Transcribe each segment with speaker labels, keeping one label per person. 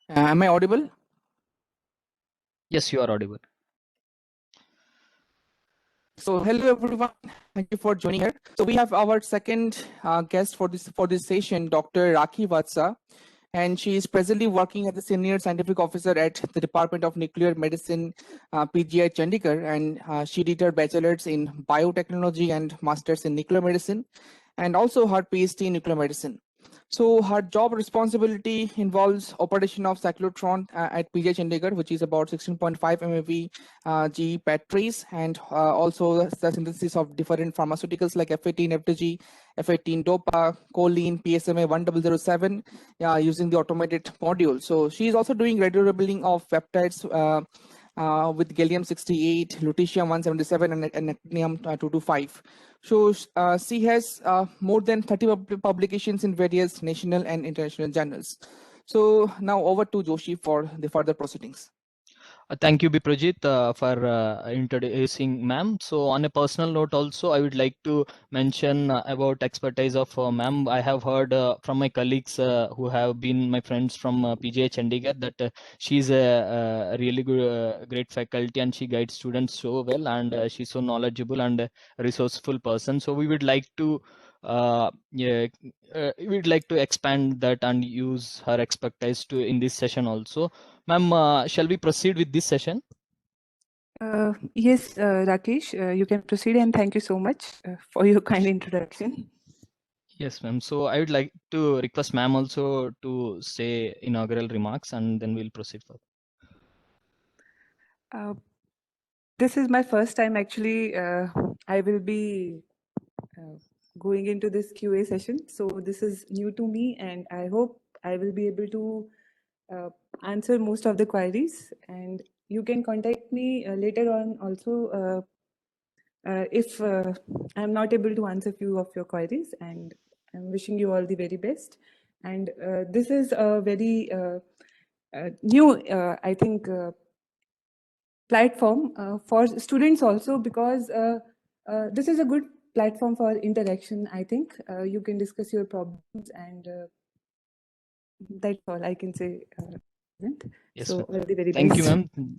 Speaker 1: Am I audible?
Speaker 2: Yes, you are audible.
Speaker 1: So hello everyone, thank you for joining here. So we have our second guest for this session, Dr. Rakhi Vatsa, and she is presently working as a senior scientific officer at the Department of Nuclear Medicine, PGI Chandigarh, and she did her bachelor's in biotechnology and master's in nuclear medicine, and also her PhD in nuclear medicine. So her job responsibility involves operation of cyclotron at PGI Chandigarh, which is about 16.5 MeV GE batteries, and also the synthesis of different pharmaceuticals like F18, FDG, F18 DOPA, choline, PSMA 1007, using the automated module. So she is also doing radiolabeling of peptides with gallium-68, lutetium-177, and actinium-225. So she has more than 30 publications in various national and international journals. So now over to Joshi for the further proceedings.
Speaker 2: Thank you, Biprajit, for introducing ma'am. So on a personal note also, I would like to mention about expertise of ma'am. I have heard from my colleagues who have been my friends from PGI Chandigarh that she's a really good, great faculty, and she guides students so well, and she's so knowledgeable and a resourceful person. So we would like to we'd like to expand that and use her expertise to in this session also. Ma'am, shall we proceed with this session?
Speaker 3: Yes, Rakesh, you can proceed, and thank you so much for your kind introduction.
Speaker 2: Yes, ma'am. So I would like to request ma'am also to say inaugural remarks, and then we'll proceed further.
Speaker 3: This is my first time actually. I will be going into this QA session. So this is new to me, and I hope I will be able to answer most of the queries. And you can contact me later on also if I'm not able to answer few of your queries. And I'm wishing you all the very best. And this is a very new, I think, platform for students also, because this is a good platform for interaction. I think you can discuss your problems, and that's all I can say.
Speaker 2: Yes,
Speaker 3: So all the very
Speaker 2: thank you,
Speaker 3: best.
Speaker 2: ma'am.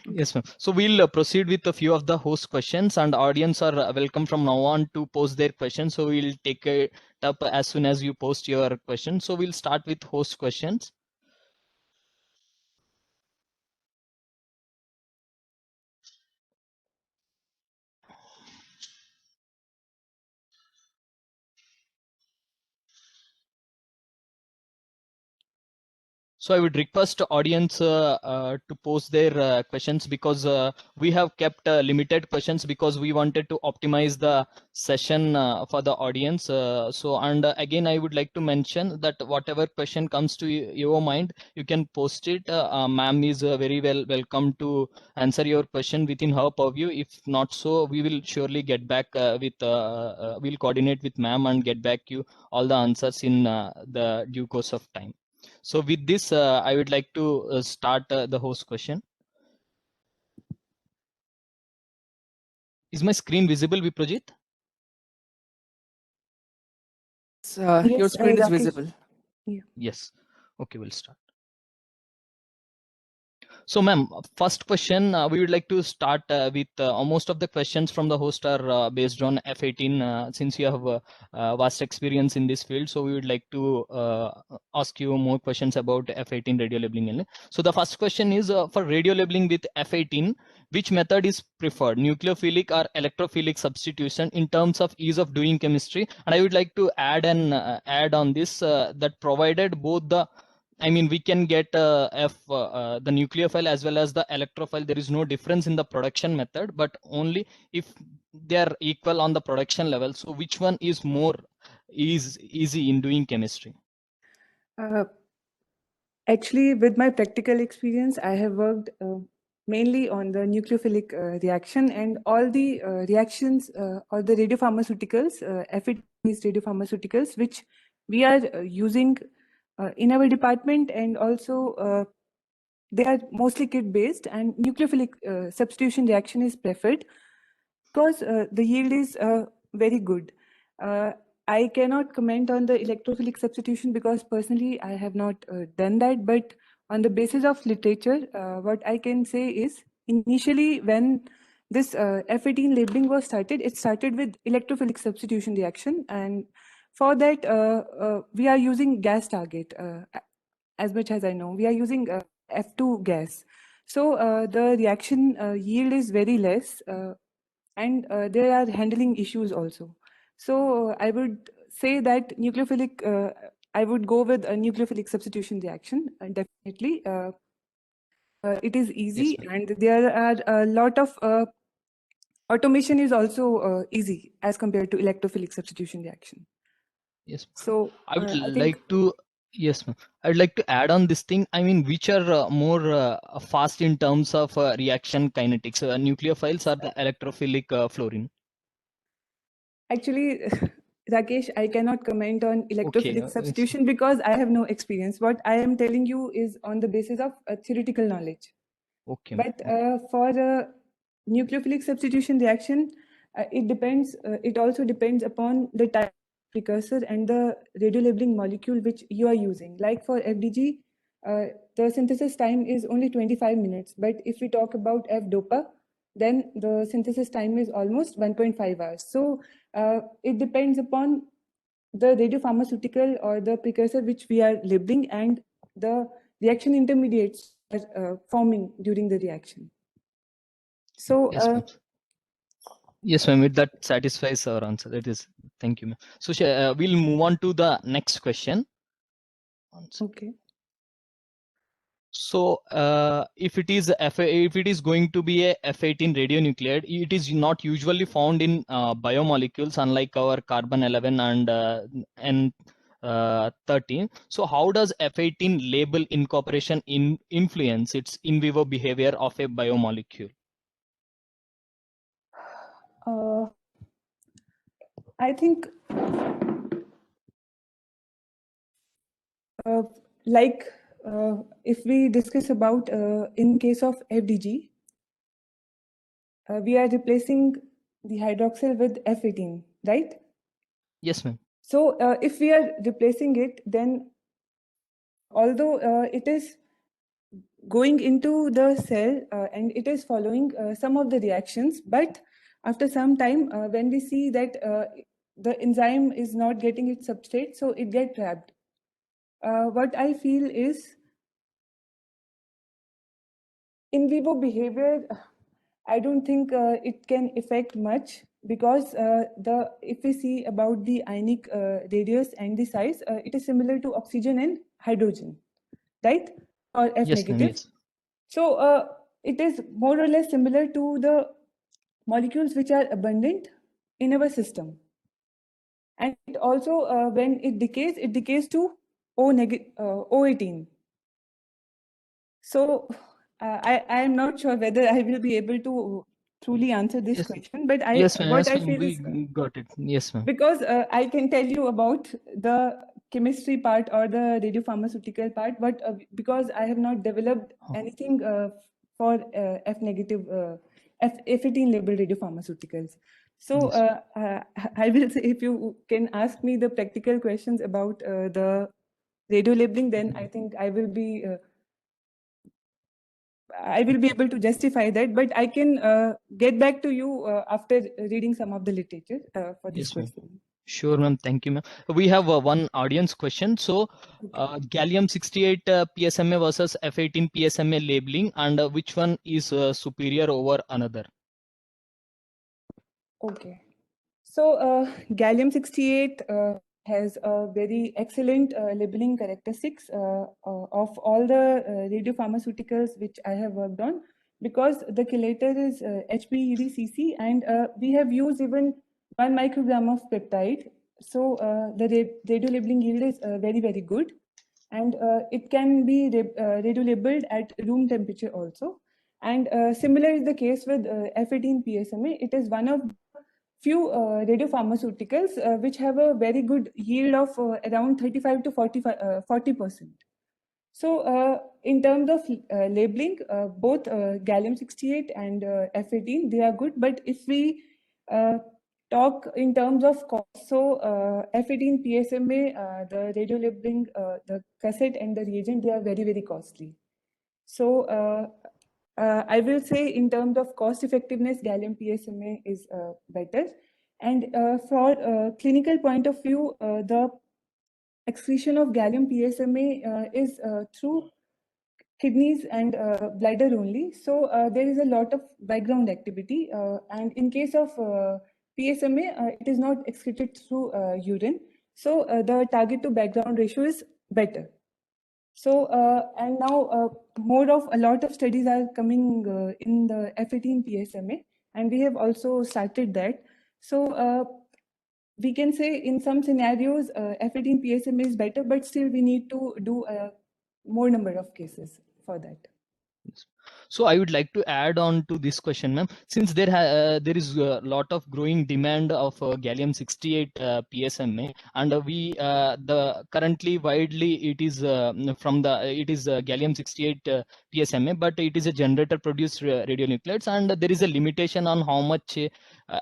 Speaker 2: Yes, ma'am. So we'll proceed with a few of the host questions, and audience are welcome from now on to post their questions. So we'll take it up as soon as you post your question. So we'll start with host questions. So I would request audience to post their questions, because we have kept limited questions because we wanted to optimize the session for the audience. And again, I would like to mention that whatever question comes to your mind, you can post it. Ma'am is very welcome to answer your question within her purview. If not so, we will surely get back we'll coordinate with ma'am and get back you all the answers in the due course of time. So with this, I would like to start the host question. Is my screen visible, Viprajit?
Speaker 1: Your screen is
Speaker 3: Rakesh.
Speaker 1: visible.
Speaker 3: Yeah.
Speaker 2: Yes. Okay, we'll start. So, ma'am, first question, we would like to start with most of the questions from the host are based on F18, since you have vast experience in this field. So we would like to ask you more questions about F18 radio labeling. So the first question is for radio labeling with F18, which method is preferred, nucleophilic or electrophilic substitution in terms of ease of doing chemistry? And I would like to add add on this that provided both the, I mean, we can get the nucleophile as well as the electrophile. There is no difference in the production method, but only if they are equal on the production level. So which one is more easy in doing chemistry?
Speaker 3: Actually, with my practical experience, I have worked mainly on the nucleophilic reaction, and all the reactions or the radiopharmaceuticals, F18-based radiopharmaceuticals, which we are using in our department, and also they are mostly kit-based, and nucleophilic substitution reaction is preferred because the yield is very good. I cannot comment on the electrophilic substitution because personally I have not done that, but on the basis of literature, what I can say is initially when this F18 labeling was started, it started with electrophilic substitution reaction, and for that we are using gas target. As much as I know, we are using F2 gas. So the reaction yield is very less, and there are handling issues also. So I would say that nucleophilic, I would go with a nucleophilic substitution reaction, definitely. It is easy,
Speaker 2: ma'am.
Speaker 3: and there are a lot of automation is also easy as compared to electrophilic substitution reaction.
Speaker 2: Yes.
Speaker 3: So
Speaker 2: I would
Speaker 3: I think
Speaker 2: like to, yes, ma'am. I would like to add on this thing. I mean, which are more fast in terms of reaction kinetics, nucleophiles or the electrophilic fluorine?
Speaker 3: actually, Rakesh, I cannot comment on
Speaker 2: Okay,
Speaker 3: electrophilic substitution because I have no experience. What I am telling you is on the basis of theoretical knowledge.
Speaker 2: okay,
Speaker 3: But for a nucleophilic substitution reaction, it depends. It also depends upon the type of precursor and the radiolabeling molecule which you are using. Like for FDG, the synthesis time is only 25 minutes. But if we talk about F-DOPA, then the synthesis time is almost 1.5 hours. So it depends upon the radiopharmaceutical or the precursor which we are labeling and the reaction intermediates are forming during the reaction. So
Speaker 2: yes, ma'am. Yes, ma'am. That satisfies our answer. That is, thank you, ma'am. So we'll move on to the next question.
Speaker 3: okay.
Speaker 2: So if it is going to be a F18 radionuclide, it is not usually found in biomolecules, unlike our carbon 11 and N13. So how does F18 label incorporation influence its in vivo behavior of a biomolecule?
Speaker 3: I think like if we discuss about in case of FDG, we are replacing the hydroxyl with F18, right?
Speaker 2: Yes, ma'am.
Speaker 3: So if we are replacing it, then although it is going into the cell and it is following some of the reactions, but after some time when we see that the enzyme is not getting its substrate, so it gets trapped. What I feel is in vivo behavior, I don't think it can affect much because if we see about the ionic radius and the size, it is similar to oxygen and hydrogen, right? Or F
Speaker 2: Yes, ma'am.
Speaker 3: negative.
Speaker 2: Yes.
Speaker 3: So it is more or less similar to the molecules which are abundant in our system. And it also, when it decays to O18. So I am not sure whether I will be able to truly answer this
Speaker 2: Yes.
Speaker 3: question, but
Speaker 2: Yes, ma'am.
Speaker 3: what
Speaker 2: Yes,
Speaker 3: I
Speaker 2: ma'am.
Speaker 3: feel is
Speaker 2: We got it. Yes, ma'am.
Speaker 3: because I can tell you about the chemistry part or the radiopharmaceutical part, but because I have not developed anything for F negative, F18 labeled radiopharmaceuticals. So I will say if you can ask me the practical questions about the radio labeling, then I think I will be able to justify that, but I can get back to you after reading some of the literature for this
Speaker 2: Yes, ma'am.
Speaker 3: question.
Speaker 2: Sure, ma'am. Thank you, ma'am. We have one audience question. So, gallium 68 PSMA versus F18 PSMA labeling, and which one is superior over another?
Speaker 3: Okay. So gallium 68 has a very excellent labeling characteristics of all the radiopharmaceuticals which I have worked on, because the chelator is HPEDCC, and we have used even 1 microgram of peptide. So the radio labeling yield is very, very good, and it can be radio labeled at room temperature also. And similar is the case with F18 PSMA. It is one of few radiopharmaceuticals which have a very good yield of around 35 to 40%. So in terms of labeling, both gallium 68 and F18, they are good. But if we talk in terms of cost. So F18 PSMA, the radiolabeling, the cassette and the reagent, they are very, very costly. So I will say in terms of cost effectiveness, gallium PSMA is better. And for clinical point of view, the excretion of gallium PSMA is through kidneys and bladder only. So there is a lot of background activity. And in case of PSMA, it is not excreted through urine. So the target to background ratio is better. So and now a lot of studies are coming in the F18 PSMA, and we have also started that. So we can say in some scenarios F18 PSMA is better, but still we need to do a more number of cases for that.
Speaker 2: So I would like to add on to this question, ma'am. Since there is a lot of growing demand of gallium-68 PSMA, and the currently widely it is gallium-68 PSMA, but it is a generator-produced radionuclides, and there is a limitation on how much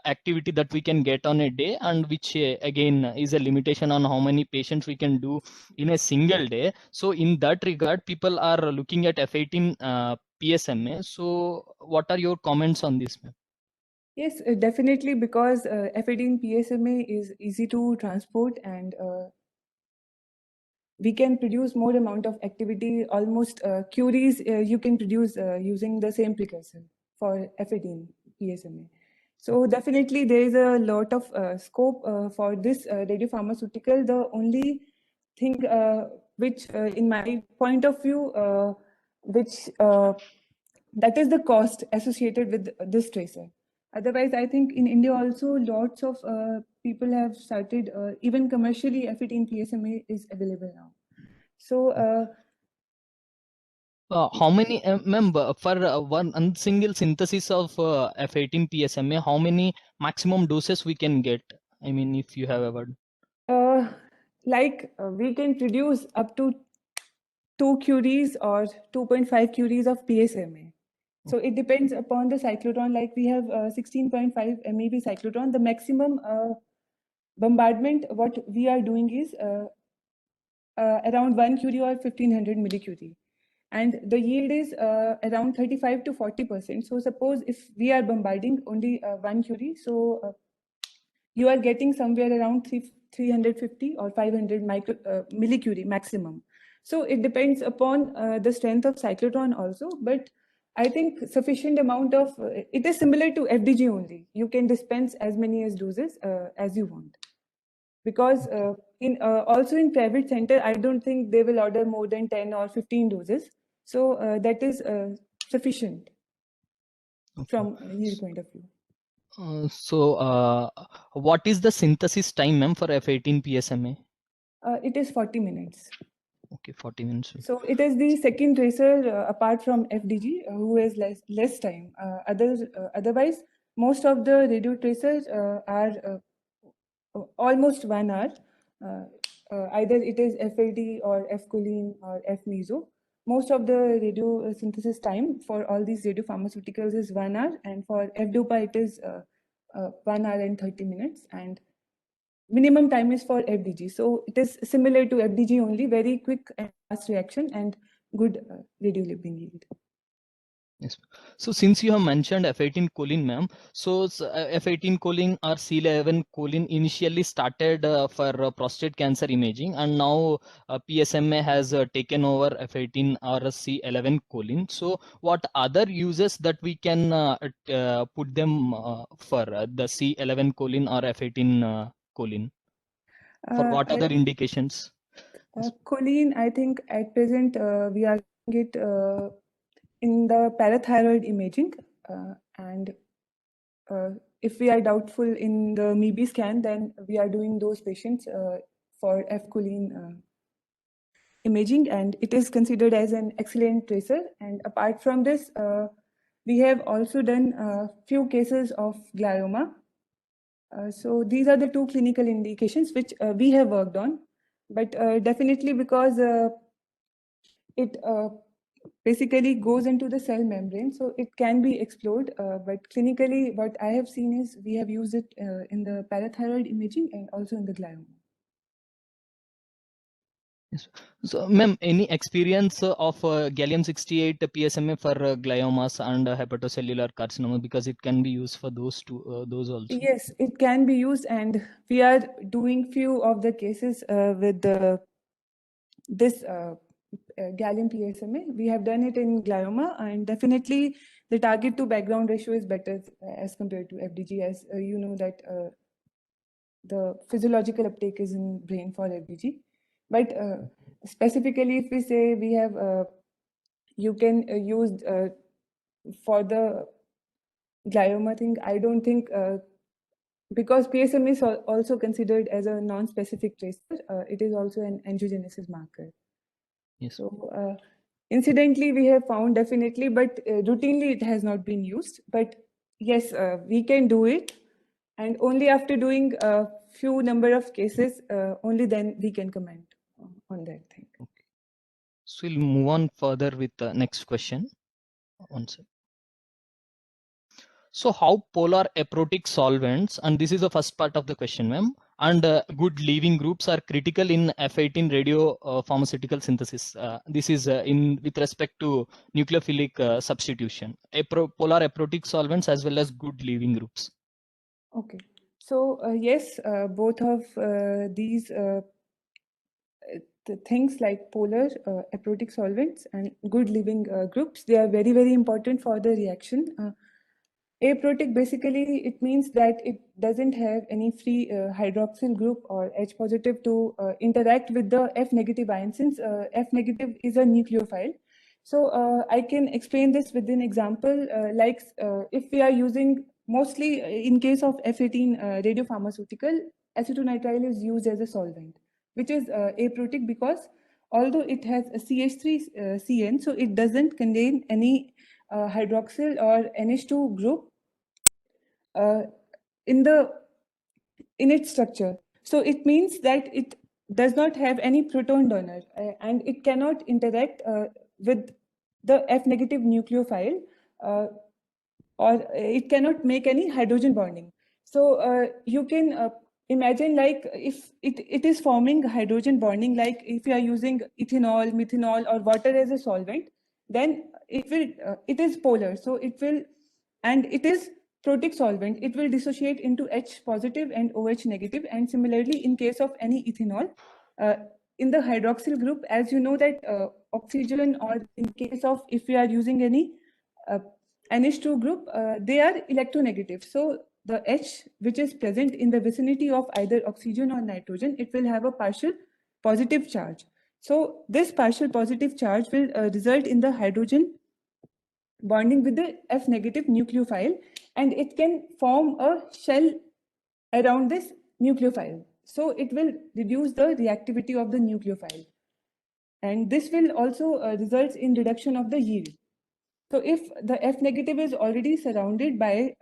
Speaker 2: activity that we can get on a day, and which again is a limitation on how many patients we can do in a single day. So in that regard, people are looking at F18 PSMA. So what are your comments on this, ma'am?
Speaker 3: Yes, definitely, because F18 PSMA is easy to transport, and we can produce more amount of activity. Almost curies you can produce using the same precursor for F18 PSMA. So definitely there is a lot of scope for this radiopharmaceutical. The only thing which in my point of view, that is the cost associated with this tracer. Otherwise, I think in India also lots of people have started, even commercially F18 PSMA is available now. So
Speaker 2: how many, ma'am, for one single synthesis of F18 PSMA, how many maximum doses we can get? I mean, if you have ever.
Speaker 3: We can produce up to 2 curies or 2.5 curies of PSMA. So it depends upon the cyclotron. Like we have 16.5 MeV cyclotron. The maximum bombardment, what we are doing is around 1 curie or 1500 millicurie. And the yield is around 35 to 40%. So suppose if we are bombarding only 1 curie, so you are getting somewhere around 350 or 500 millicurie maximum. So it depends upon the strength of cyclotron also, but I think sufficient amount of, it is similar to FDG only. You can dispense as many as doses as you want. Because also in private center, I don't think they will order more than 10 or 15 doses. So that is sufficient from a yield point of view.
Speaker 2: What is the synthesis time, ma'am, for F18 PSMA?
Speaker 3: It is 40 minutes.
Speaker 2: Okay, 40 minutes.
Speaker 3: So it is the second tracer apart from FDG who has less time. Otherwise, most of the radio tracers are almost 1 hour. Either it is FLD or F-choline or F-meso. Most of the radio synthesis time for all these radiopharmaceuticals is 1 hour, and for F-dopa it is 1 hour and 30 minutes, and minimum time is for FDG. So it is similar to FDG only, very quick and fast reaction and good radiolabeling yield.
Speaker 2: Yes. So since you have mentioned F18 choline, ma'am, so F18 choline or C11 choline initially started for prostate cancer imaging, and now PSMA has taken over F18 or C11 choline. So what other uses that we can put them for the C11 choline or F18 choline? For what other indications?
Speaker 3: Choline, I think at present we are doing it in the parathyroid imaging, and if we are doubtful in the MEB scan, then we are doing those patients for F-choline imaging, and it is considered as an excellent tracer. And apart from this, we have also done a few cases of glioma. So these are the 2 clinical indications which we have worked on, but definitely because it basically goes into the cell membrane, so it can be explored. But clinically, what I have seen is we have used it in the parathyroid imaging and also in the glioma.
Speaker 2: Yes. So, ma'am, any experience of gallium-68 PSMA for gliomas and hepatocellular carcinoma, because it can be used for those two, those also.
Speaker 3: Yes, it can be used, and we are doing few of the cases with this gallium PSMA. We have done it in glioma, and definitely the target to background ratio is better as compared to FDG, as you know that the physiological uptake is in brain for FDG. But specifically, if we say we have, you can use for the glioma thing, I don't think, because PSMA is also considered as a non-specific tracer, it is also an angiogenesis marker.
Speaker 2: Yes.
Speaker 3: So incidentally, we have found definitely, but routinely it has not been used. But yes, we can do it. And only after doing a few number of cases, only then we can comment on that thing.
Speaker 2: Okay. So we'll move on further with the next question. One sec. So how polar aprotic solvents, and this is the first part of the question, ma'am, and good leaving groups are critical in F18 radio pharmaceutical synthesis. This is in with respect to nucleophilic substitution, polar aprotic solvents as well as good leaving groups.
Speaker 3: Okay. So yes, both of these the things like polar aprotic solvents and good leaving groups, they are very, very important for the reaction. Aprotic, basically, it means that it doesn't have any free hydroxyl group or H positive to interact with the F negative ion, since F negative is a nucleophile. So I can explain this with an example, like if we are using, mostly in case of F18 radiopharmaceutical, acetonitrile is used as a solvent, which is aprotic because although it has a CH3CN, so it doesn't contain any hydroxyl or NH2 group in its structure. So it means that it does not have any proton donor and it cannot interact with the F negative nucleophile, or it cannot make any hydrogen bonding. So you can imagine, like if it is forming hydrogen bonding, like if you are using ethanol, methanol, or water as a solvent, then it is polar. So it will, and it is protic solvent, it will dissociate into H positive and OH negative. And similarly, in case of any ethanol, in the hydroxyl group, as you know that oxygen, or in case of if we are using any NH2 group, they are electronegative. So the H which is present in the vicinity of either oxygen or nitrogen, it will have a partial positive charge. So this partial positive charge will result in the hydrogen bonding with the F negative nucleophile, and it can form a shell around this nucleophile. So it will reduce the reactivity of the nucleophile. And this will also result in reduction of the yield. So if the F negative is already surrounded by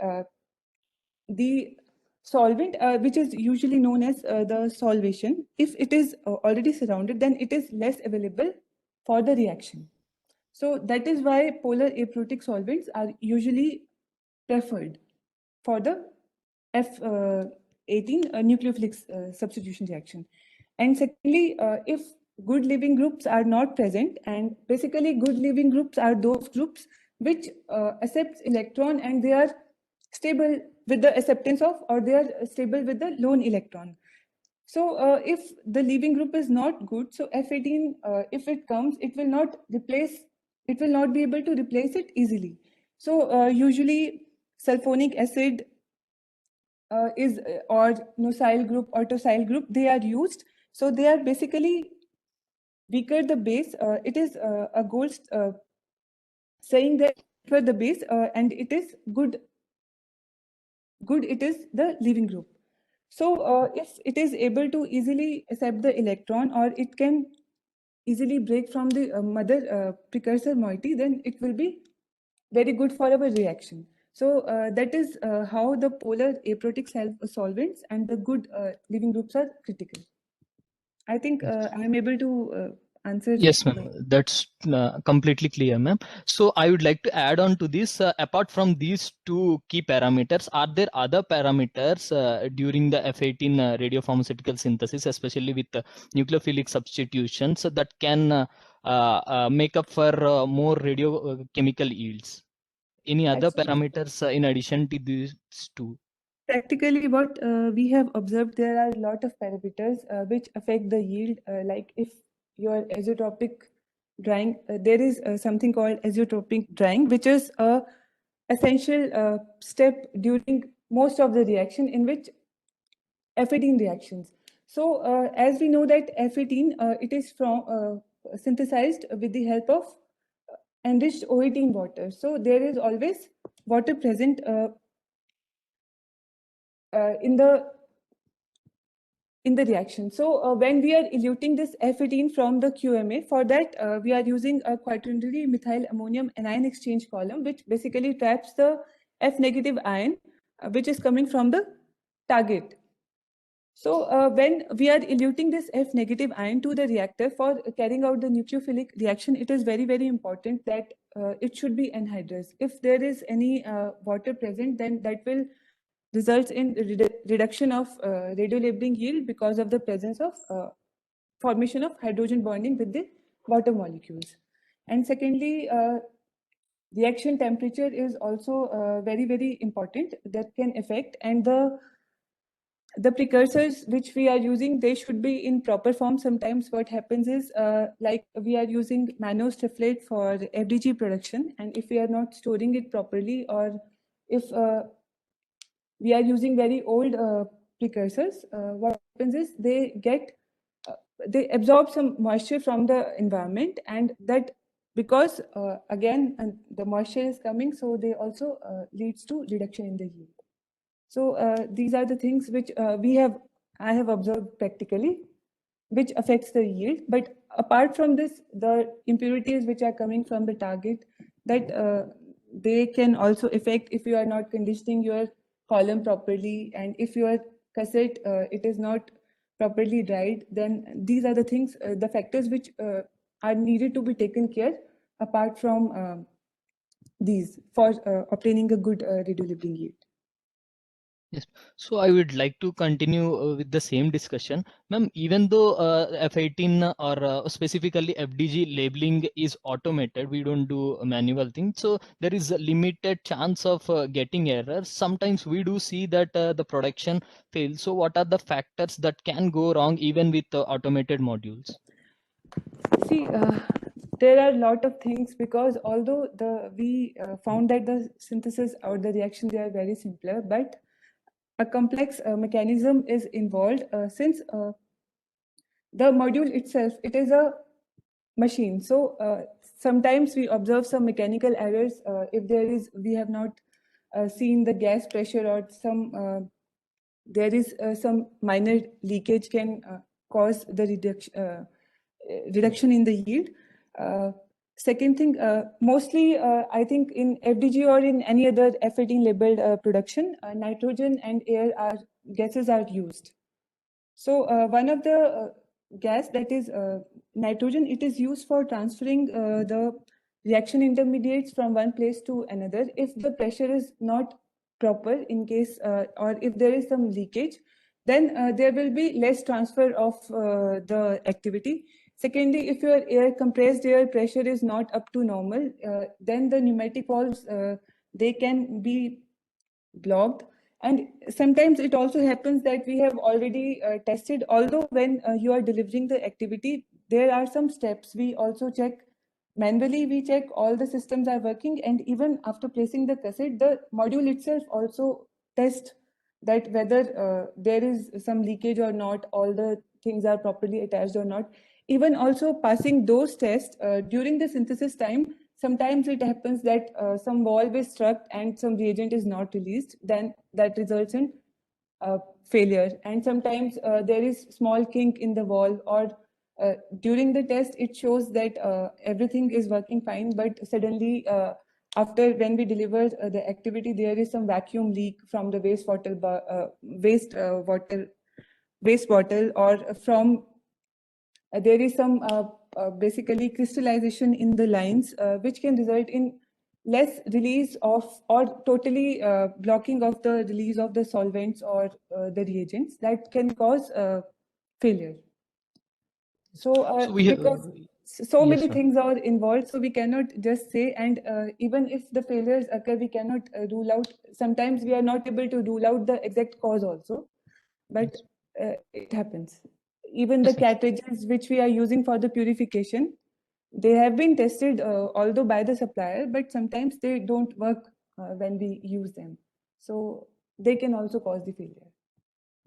Speaker 3: the solvent, which is usually known as the solvation, if it is already surrounded, then it is less available for the reaction. So that is why polar aprotic solvents are usually preferred for the F18 nucleophilic substitution reaction. And secondly, if good leaving groups are not present, and basically good leaving groups are those groups which accepts electron and they are stable with the acceptance of, or they are stable with the lone electron. So if the leaving group is not good, so F18, if it comes, it will not be able to replace it easily. So usually sulfonic acid is or nosyl group or tosyl group, they are used. So they are basically weaker the base. It is a gold saying that for the base, and it is good it is the leaving group. So if it is able to easily accept the electron, or it can easily break from the mother precursor moiety, then it will be very good for our reaction. So that is how the polar aprotic solvents and the good leaving groups are critical. I think I am able to answer.
Speaker 2: Yes, ma'am. That's completely clear, ma'am. So I would like to add on to this, apart from these two key parameters, are there other parameters during the F18 radiopharmaceutical synthesis, especially with nucleophilic substitutions, that can make up for more radiochemical yields? Any other
Speaker 3: Actually,
Speaker 2: parameters in addition to these two?
Speaker 3: practically, what we have observed, there are a lot of parameters which affect the yield. Like if your azeotropic drying, there is something called azeotropic drying, which is a essential step during most of the reaction in which F18 reactions. So as we know that F18, it is from synthesized with the help of enriched O18 water. So there is always water present in the reaction. So when we are eluting this F18 from the QMA, for that we are using a quaternary methyl ammonium anion exchange column, which basically traps the F negative ion, which is coming from the target. So when we are eluting this F negative ion to the reactor for carrying out the nucleophilic reaction, it is very, very important that it should be anhydrous. If there is any water present, then that will result in reduction of radiolabeling yield because of the presence of formation of hydrogen bonding with the water molecules. And secondly, reaction temperature is also very, very important that can affect, and the precursors which we are using, they should be in proper form. Sometimes what happens is like we are using mannose triflate for FDG production, and if we are not storing it properly, or if we are using very old precursors, what happens is they absorb some moisture from the environment, and that because again the moisture is coming, so they also leads to reduction in the yield. So these are the things which I have observed practically, which affects the yield. But apart from this, the impurities which are coming from the target, that they can also affect if you are not conditioning your column properly, and if your cassette it is not properly dried, then these are the things, the factors which are needed to be taken care apart from these for obtaining a good radiolabeling yield.
Speaker 2: Yes. So I would like to continue with the same discussion. Ma'am, even though F18 or specifically FDG labeling is automated, we don't do a manual thing. So there is a limited chance of getting errors. Sometimes we do see that the production fails. So what are the factors that can go wrong even with automated modules?
Speaker 3: See, there are a lot of things, because although we found that the synthesis or the reaction, they are very simpler, but a complex mechanism is involved since the module itself, it is a machine. So sometimes we observe some mechanical errors if we have not seen the gas pressure, or there is some minor leakage can cause the reduction in the yield. Second thing, mostly I think in FDG or in any other F18 labeled production, nitrogen and air gases are used. So one of the gas, that is nitrogen, it is used for transferring the reaction intermediates from one place to another. If the pressure is not proper, in case or if there is some leakage, then there will be less transfer of the activity. Secondly, if your compressed air pressure is not up to normal, then the pneumatic valves, they can be blocked. And sometimes it also happens that we have already tested, although when you are delivering the activity, there are some steps. We also check manually, we check all the systems are working, and even after placing the cassette, the module itself also tests that whether there is some leakage or not, all the things are properly attached or not. Even also passing those tests during the synthesis time, sometimes it happens that some valve is struck and some reagent is not released, then that results in failure. And sometimes there is small kink in the valve, or during the test it shows that everything is working fine, but suddenly after when we deliver the activity, there is some vacuum leak from the waste bottle, or from there is some basically crystallization in the lines, which can result in less release of or totally blocking of the release of the solvents or the reagents that can cause failure. So
Speaker 2: So we
Speaker 3: because so
Speaker 2: yes,
Speaker 3: many
Speaker 2: ma'am.
Speaker 3: things are involved, so we cannot just say, and even if the failures occur, we cannot rule out. Sometimes we are not able to rule out the exact cause also, but it happens. Even the
Speaker 2: Yes, ma'am.
Speaker 3: cartridges which we are using for the purification, they have been tested, although by the supplier, but sometimes they don't work when we use them. So they can also cause the failure.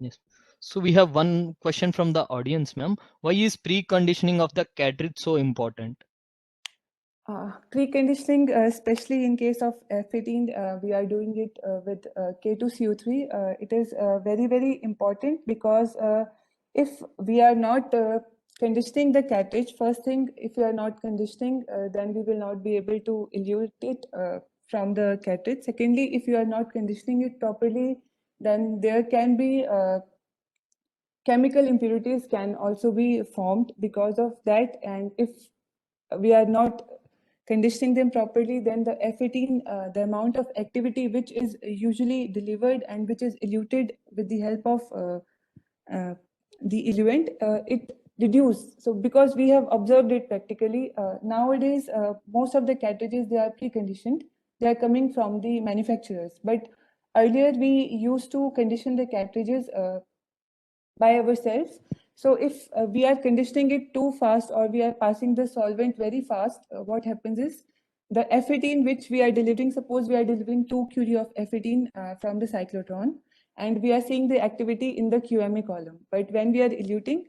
Speaker 2: Yes. So we have one question from the audience, ma'am. Why is preconditioning of the cartridge so important?
Speaker 3: Preconditioning, especially in case of F18, we are doing it with K2CO3. It is very, very important because if we are not conditioning the cartridge, first thing, if we are not conditioning, then we will not be able to elute it from the cartridge. Secondly, if you are not conditioning it properly, then there can be chemical impurities can also be formed because of that. And if we are not conditioning them properly, then the F18, the amount of activity which is usually delivered and which is eluted with the help of the eluent, it reduces. So because we have observed it practically, nowadays, most of the cartridges, they are preconditioned. They are coming from the manufacturers. But earlier, we used to condition the cartridges by ourselves. So if we are conditioning it too fast or we are passing the solvent very fast, what happens is the F18 which we are delivering, suppose we are delivering 2 curie of F18 from the cyclotron, and we are seeing the activity in the QMA column. But when we are eluting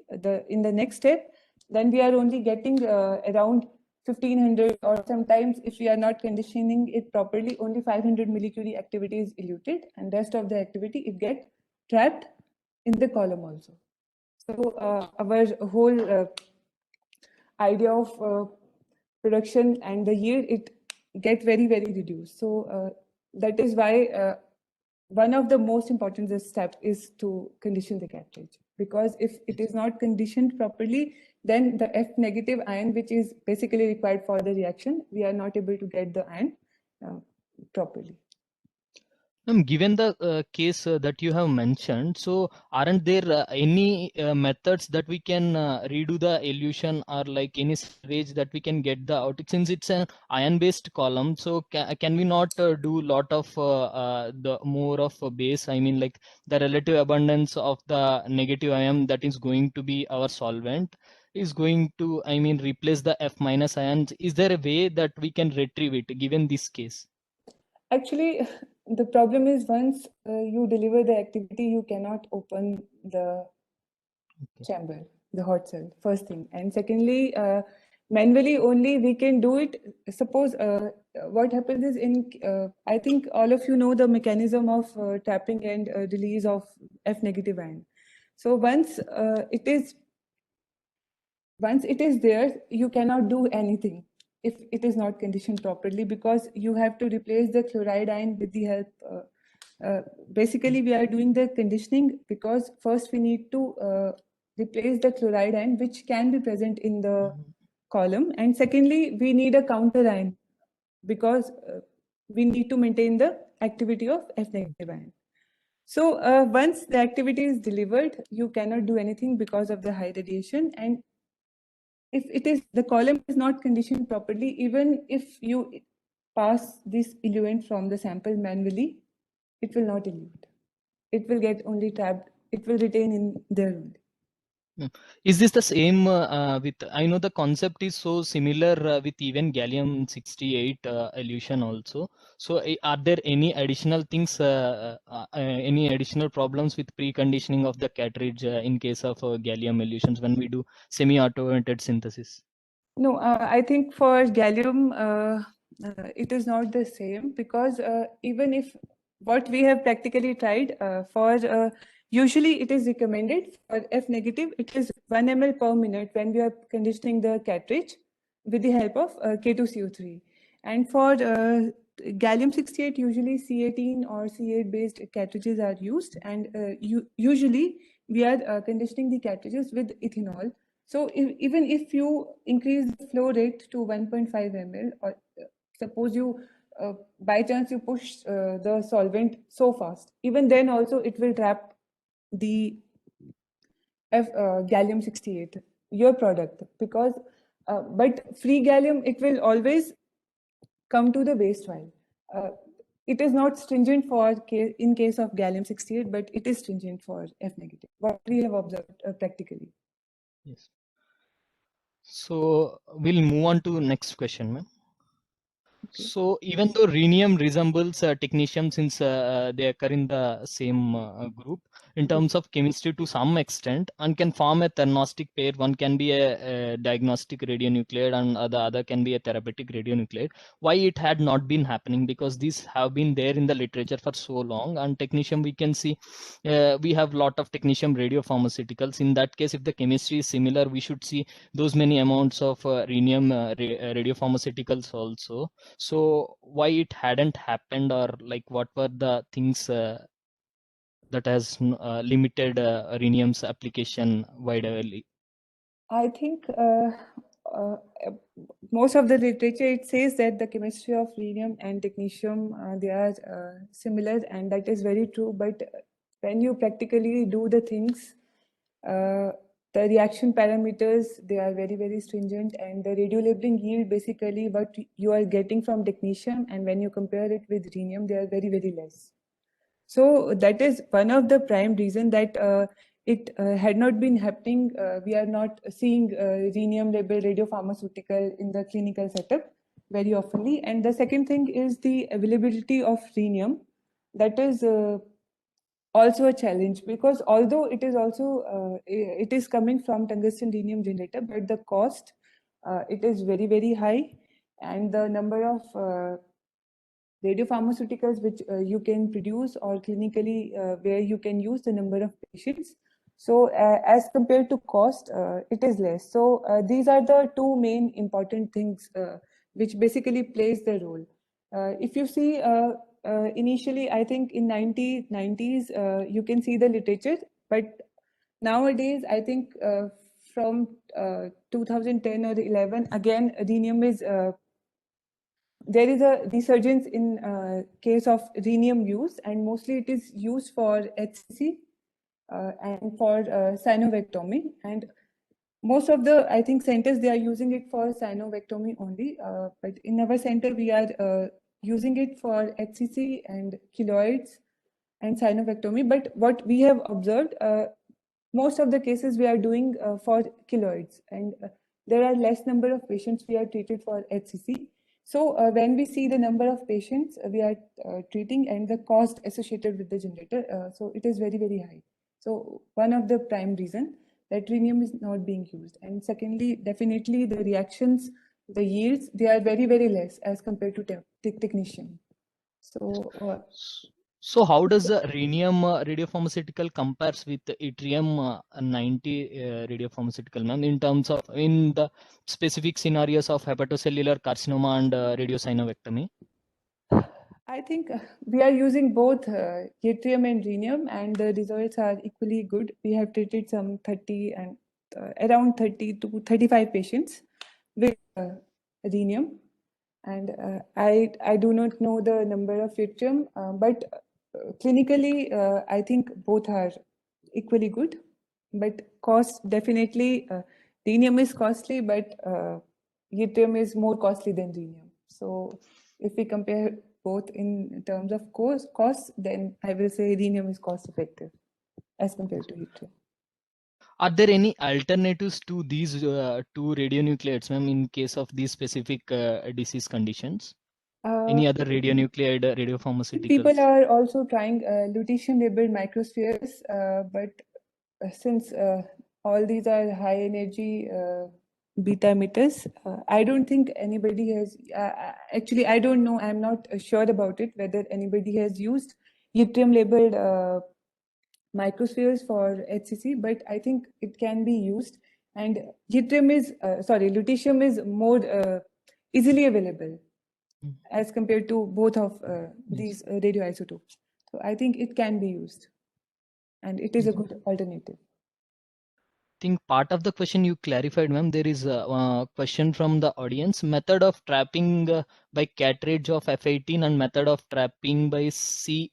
Speaker 3: in the next step, then we are only getting around 1500, or sometimes if we are not conditioning it properly, only 500 millicurie activity is eluted, and rest of the activity it gets trapped in the column also. So our whole idea of production and the yield, it get very, very reduced. So that is why one of the most important steps is to condition the cartridge. Because if it is not conditioned properly, then the F negative ion, which is basically required for the reaction, we are not able to get the ion properly.
Speaker 2: Given the case that you have mentioned, so aren't there any methods that we can redo the elution, or like any range that we can get the out? Since it's an ion-based column, so can we not do lot of the more of a base? I mean, like the relative abundance of the negative ion that is going to be our solvent is going to, I mean, replace the F minus ions. Is there a way that we can retrieve it given this case?
Speaker 3: Actually, the problem is once you deliver the activity, you cannot open the chamber, the hot cell, first thing. And secondly, manually only we can do it. Suppose what happens is I think all of you know the mechanism of tapping and release of F negative ion. So once it is there, you cannot do anything if it is not conditioned properly, because you have to replace the chloride ion with the help. Basically, we are doing the conditioning because first we need to replace the chloride ion which can be present in the column, and secondly, we need a counter ion because we need to maintain the activity of F negative ion. So once the activity is delivered, you cannot do anything because of the high radiation. And if it is, the column is not conditioned properly, even if you pass this eluent from the sample manually, it will not elute. It will get only trapped. It will retain in there only.
Speaker 2: Is this the same with, I know the concept is so similar with even gallium-68 elution also. So are there any additional things, any additional problems with preconditioning of the cartridge in case of gallium elutions when we do semi-automated synthesis?
Speaker 3: No, I think for gallium, it is not the same, because even if what we have practically tried for usually it is recommended for F negative, it is 1 ml per minute when we are conditioning the cartridge with the help of K2CO3. And for gallium-68, usually C18 or C8 based cartridges are used, and usually we are conditioning the cartridges with ethanol. So even if you increase the flow rate to 1.5 ml, or suppose you by chance you push the solvent so fast, even then also it will trap the gallium 68, your product, because but free gallium, it will always come to the waste vial. It is not stringent for in case of gallium 68, but it is stringent for F negative, what we have observed practically.
Speaker 2: Yes. So we'll move on to next question, ma'am.
Speaker 3: Okay.
Speaker 2: So even though rhenium resembles technetium, since they occur in the same group in terms of chemistry to some extent, and can form a theranostic pair, one can be a diagnostic radionuclide and the other can be a therapeutic radionuclide. Why it had not been happening? Because these have been there in the literature for so long, and technetium we can see we have lot of technetium radiopharmaceuticals. In that case, if the chemistry is similar, we should see those many amounts of rhenium radiopharmaceuticals also. So why it hadn't happened, or like what were the things that has limited rhenium's application widely?
Speaker 3: I think uh, most of the literature, it says that the chemistry of rhenium and technetium, they are similar, and that is very true. But when you practically do the things, the reaction parameters, they are very, very stringent, and the radiolabeling yield, basically what you are getting from technetium, and when you compare it with rhenium, they are very, very less. So that is one of the prime reason that it had not been happening. We are not seeing rhenium labeled radiopharmaceutical in the clinical setup very oftenly. And the second thing is the availability of rhenium. That is also a challenge, because although it is also it is coming from tungsten rhenium generator, but the cost it is very, very high, and the number of radiopharmaceuticals which you can produce, or clinically where you can use, the number of patients. So as compared to cost, it is less. So these are the two main important things which basically plays the role. If you see initially, I think in 90s, you can see the literature, but nowadays, I think from 2010 or 11, again, rhenium is there is a resurgence in case of rhenium use, and mostly it is used for HCC and for synovectomy. And most of the, I think, centers, they are using it for synovectomy only. But in our center, we are using it for HCC and keloids and synovectomy. But what we have observed, most of the cases we are doing for keloids, and there are less number of patients we are treated for HCC. So when we see the number of patients we are treating and the cost associated with the generator, so it is very, very high. So one of the prime reason that rhenium is not being used. And secondly, definitely the reactions, the yields, they are very, very less as compared to technetium.
Speaker 2: So how does the rhenium radiopharmaceutical compares with the yttrium 90 radiopharmaceutical, ma'am, in terms of in the specific scenarios of hepatocellular carcinoma and radiosynovectomy?
Speaker 3: I think we are using both yttrium and rhenium, and the results are equally good. We have treated some 30 and around 30 to 35 patients with rhenium, and I do not know the number of yttrium, but clinically I think both are equally good. But cost, definitely rhenium is costly, but yttrium is more costly than rhenium. So if we compare both in terms of cost, then I will say rhenium is cost effective as compared to yttrium.
Speaker 2: Are there any alternatives to these two radionuclides, ma'am, in case of these specific disease conditions? Any other radionuclide radiopharmaceuticals?
Speaker 3: People are also trying lutetium labeled microspheres, but since all these are high energy beta emitters, I don't think anybody has, actually I don't know, I'm not sure about it, whether anybody has used yttrium labeled microspheres for HCC, but I think it can be used. And yttrium is, lutetium is more easily available as compared to both of these radioisotopes. So I think it can be used, and it is a good alternative.
Speaker 2: think part of the question you clarified, ma'am. There is a question from the audience. Method of trapping by cartridge of F18 and method of trapping by C18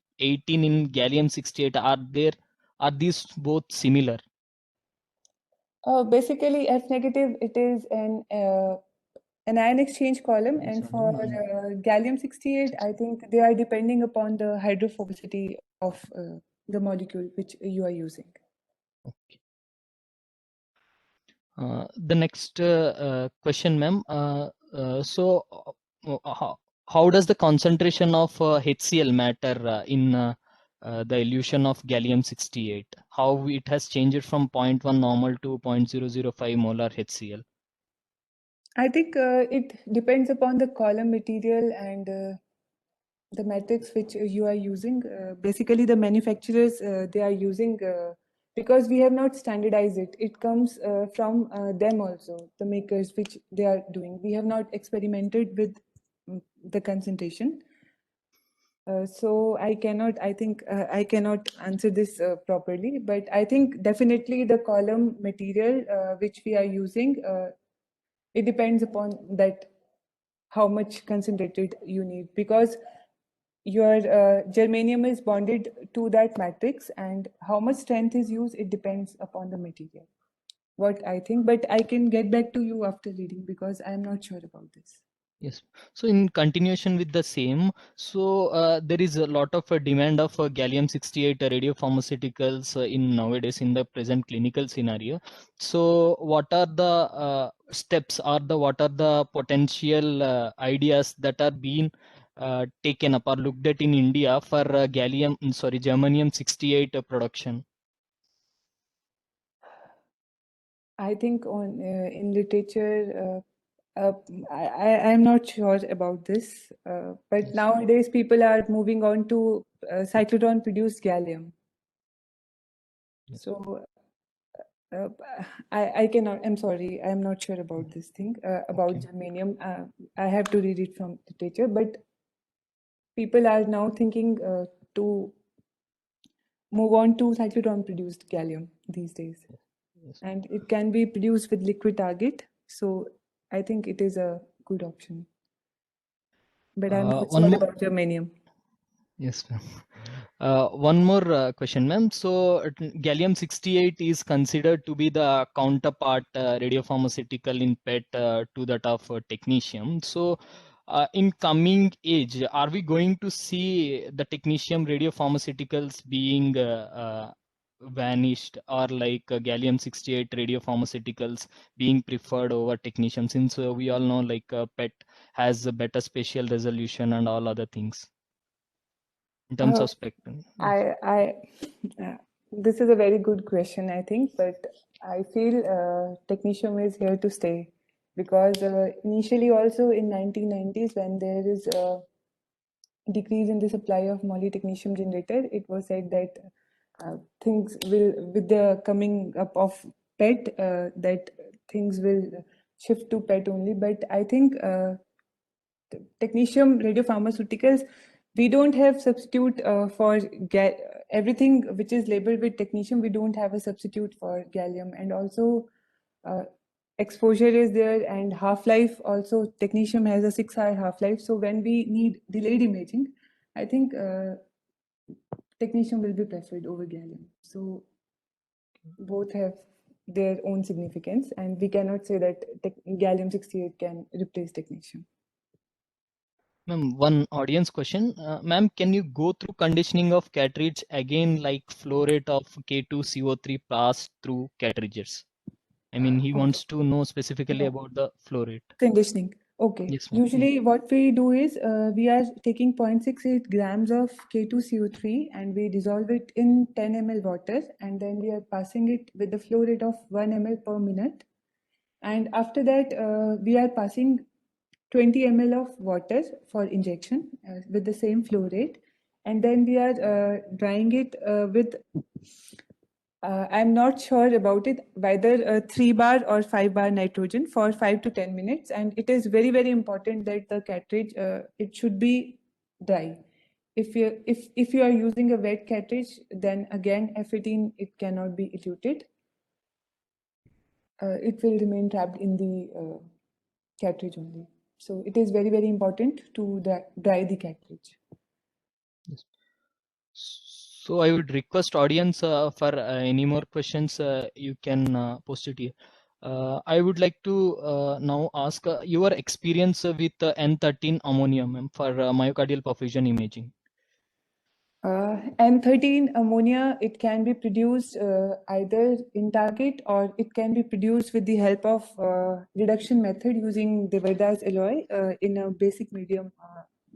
Speaker 2: in gallium-68. Are these both similar?
Speaker 3: Basically, F negative, it is an ion exchange column,
Speaker 2: Yes,
Speaker 3: and
Speaker 2: I
Speaker 3: for
Speaker 2: know.
Speaker 3: gallium-68, I think they are depending upon the hydrophobicity of the molecule which you are using.
Speaker 2: Okay. The next question, ma'am. How does the concentration of HCl matter in the elution of gallium-68? How it has changed from 0.1 normal to 0.005 molar HCl?
Speaker 3: I think it depends upon the column material and the matrix which you are using. Basically, the manufacturers, they are using, because we have not standardized it. It comes from them also, the makers, which they are doing. We have not experimented with the concentration. So I think I cannot answer this properly, but I think definitely the column material which we are using, it depends upon that how much concentrated you need, because your germanium is bonded to that matrix, and how much strength is used, it depends upon the material. What I think, but I can get back to you after reading because I'm not sure about this.
Speaker 2: Yes. So in continuation with the same, so there is a lot of demand of gallium-68 radiopharmaceuticals in nowadays in the present clinical scenario. So what are the steps or what are the potential ideas that are being taken up or looked at in India for germanium-68 production?
Speaker 3: I think on in literature, I'm not sure about this, but
Speaker 2: Yes.
Speaker 3: nowadays people are moving on to cyclotron-produced gallium.
Speaker 2: Yes.
Speaker 3: So I cannot. I'm sorry. I'm not sure about this thing about
Speaker 2: Okay.
Speaker 3: germanium. I have to read it from literature, but people are now thinking to move on to cyclotron-produced gallium these days.
Speaker 2: Yes.
Speaker 3: And it can be produced with liquid target. So I think it is a good option. But I'm not
Speaker 2: One
Speaker 3: sure
Speaker 2: more.
Speaker 3: about germanium.
Speaker 2: Yes, ma'am. One more question, ma'am. So gallium-68 is considered to be the counterpart radiopharmaceutical in PET to that of technetium. So in coming age, are we going to see the technetium radiopharmaceuticals being vanished, or like gallium-68 radiopharmaceuticals being preferred over technetium, since we all know like PET has a better spatial resolution and all other things in terms of spectrum? Yes.
Speaker 3: This is a very good question, I think, but I feel technetium is here to stay, because initially also in 1990s, when there is a decrease in the supply of moly-technetium generator, it was said that things will, with the coming up of PET, that things will shift to PET only. But I think technetium radiopharmaceuticals, we don't have substitute for everything which is labeled with technetium. We don't have a substitute for gallium, and also exposure is there, and half-life also. Technetium has a 6-hour half-life, so when we need delayed imaging, I think technetium will be preferred over gallium. So both have their own significance, and we cannot say that gallium-68 can replace technetium.
Speaker 2: Ma'am, one audience question. Ma'am, can you go through conditioning of cartridge again, like flow rate of K2CO3 passed through cartridges? I mean, he
Speaker 3: Okay.
Speaker 2: wants to know specifically
Speaker 3: Yeah.
Speaker 2: about the flow rate.
Speaker 3: Conditioning. Okay.
Speaker 2: Yes, ma'am.
Speaker 3: Usually what we do is we are taking 0.68 grams of K2CO3 and we dissolve it in 10 ml water, and then we are passing it with the flow rate of 1 ml per minute. And after that, we are passing 20 ml of water for injection with the same flow rate. And then we are drying it with I'm not sure about it, whether 3-bar or 5-bar nitrogen for 5 to 10 minutes. And it is very, very important that the cartridge, it should be dry. If you are using a wet cartridge, then again, F18, it cannot be eluted. it will remain trapped in the cartridge only. So it is very, very important to dry the cartridge.
Speaker 2: Yes. So I would request audience for any more questions, you can post it here. I would like to now ask your experience with N13 ammonium for myocardial perfusion imaging.
Speaker 3: N13 ammonia, it can be produced either in target or it can be produced with the help of reduction method using Devardas alloy in a basic medium.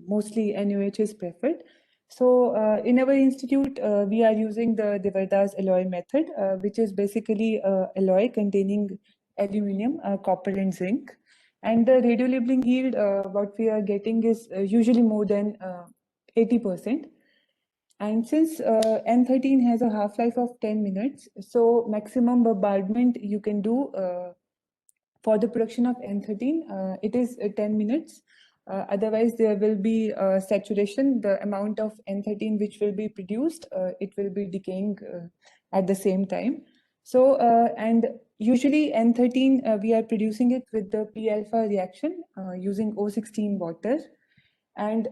Speaker 3: Mostly NaOH is preferred. So in our institute, we are using the Devardas alloy method, which is basically alloy containing aluminum, copper and zinc. And the radiolabeling yield, what we are getting is usually more than 80%. And since N13 has a half-life of 10 minutes, so maximum bombardment you can do for the production of N13, it is 10 minutes. Otherwise, there will be saturation. The amount of N13 which will be produced, it will be decaying at the same time. So, and usually N13, we are producing it with the P-alpha reaction using O16 water. And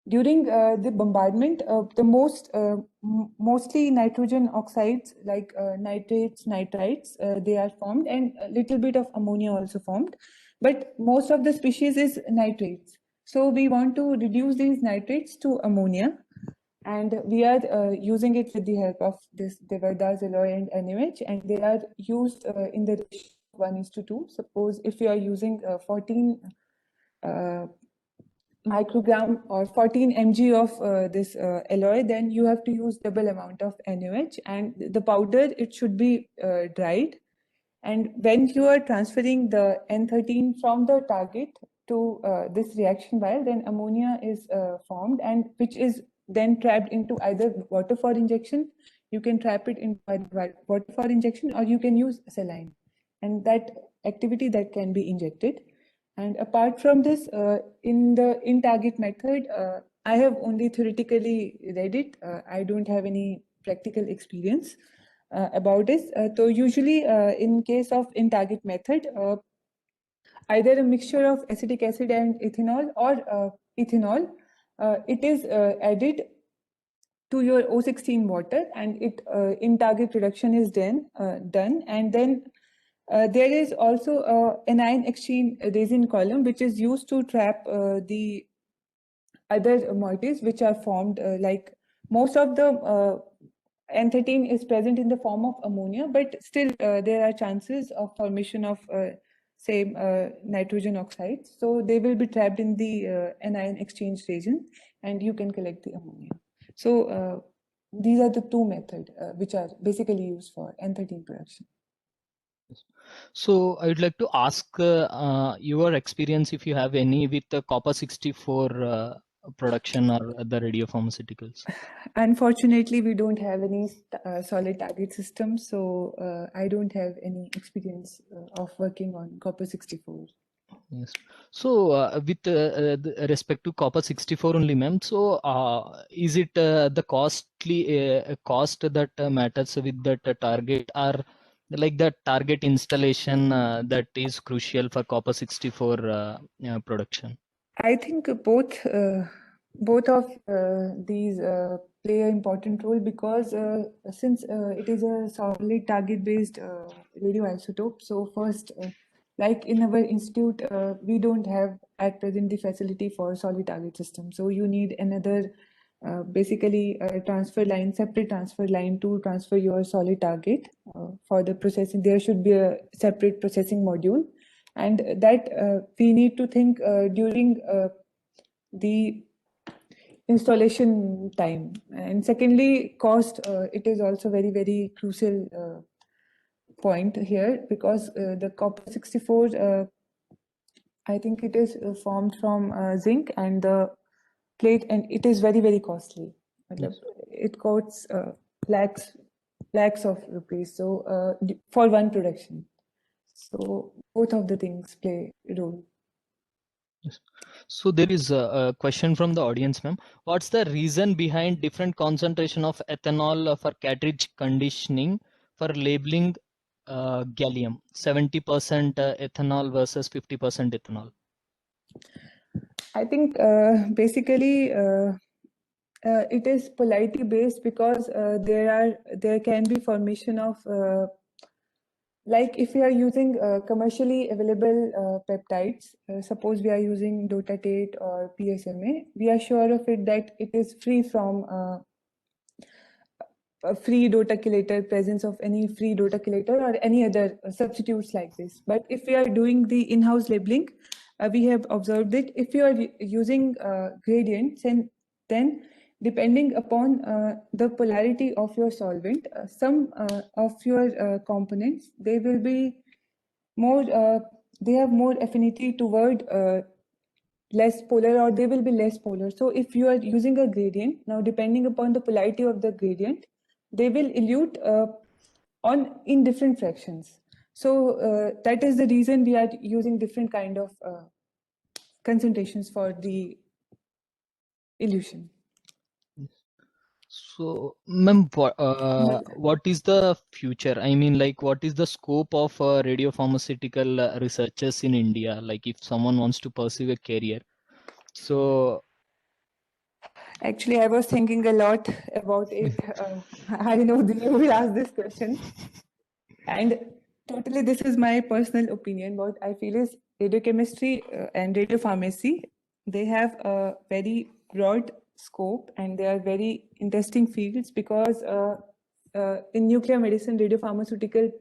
Speaker 3: during the bombardment, mostly nitrogen oxides like nitrates, nitrites, they are formed, and a little bit of ammonia also formed. But most of the species is nitrates. So we want to reduce these nitrates to ammonia, and we are using it with the help of this Devardas alloy and NaOH, and they are used in the ratio 1:2. Suppose if you are using 14 microgram or 14 mg of this alloy, then you have to use double amount of NaOH, and the powder, it should be dried. And when you are transferring the N13 from the target to this reaction vial, then ammonia is formed, and which is then trapped into either water for injection. You can trap it in water for injection, or you can use saline, and that activity that can be injected. And apart from this, in the in-target method, I have only theoretically read it. I don't have any practical experience about this. So usually in case of in-target method, either a mixture of acetic acid and ethanol or ethanol, it is added to your O16 water, and it in-target reduction is done. And then there is also an anion exchange resin column, which is used to trap the other moieties which are formed. Like most of the N13 is present in the form of ammonia, but still there are chances of formation of same nitrogen oxides. So they will be trapped in the anion exchange resin, and you can collect the ammonia. So these are the two methods which are basically used for N13 production.
Speaker 2: So I would like to ask your experience, if you have any, with the copper 64 production or the radiopharmaceuticals.
Speaker 3: Unfortunately, we don't have any solid target system, so I don't have any experience of working on copper 64.
Speaker 2: Yes. So with respect to copper 64 only, ma'am, so is it the costly cost that matters with that target, or like the target installation that is crucial for copper 64 production?
Speaker 3: I think both of these play an important role, because since it is a solid target based radioisotope, so first like in our institute, we don't have at present the facility for solid target system. So you need another basically a transfer line, separate transfer line to transfer your solid target for the processing. There should be a separate processing module, and that we need to think during the installation time. And secondly, cost, it is also very, very crucial point here, because the copper 64, I think it is formed from zinc and the plate, and it is very, very costly.
Speaker 2: Yes.
Speaker 3: It costs lakhs of rupees, so for one production. So both of the things play a role.
Speaker 2: Yes. So there is a question from the audience, ma'am. What's the reason behind different concentration of ethanol for cartridge conditioning for labeling gallium, 70% ethanol versus 50% ethanol?
Speaker 3: I think basically it is polarity based because there can be formation of like if we are using commercially available peptides, suppose we are using dotatate or PSMA, we are sure of it that it is free from a free DOTA chelator, presence of any free DOTA chelator or any other substitutes like this. But if we are doing the in-house labeling, we have observed that if you are using gradients, and then depending upon the polarity of your solvent, some of your components, they will be more, they have more affinity toward less polar, or they will be less polar. So if you are using a gradient, now depending upon the polarity of the gradient, they will elute in different fractions. So that is the reason we are using different kind of concentrations for the elution.
Speaker 2: So, ma'am, what is the future? I mean, like, what is the scope of radiopharmaceutical researchers in India? Like, if someone wants to pursue a career, so
Speaker 3: Actually, I was thinking a lot about it. I know that you will ask this question. And totally, this is my personal opinion. What I feel is radiochemistry and radiopharmacy, they have a very broad scope and they are very interesting fields because in nuclear medicine, basically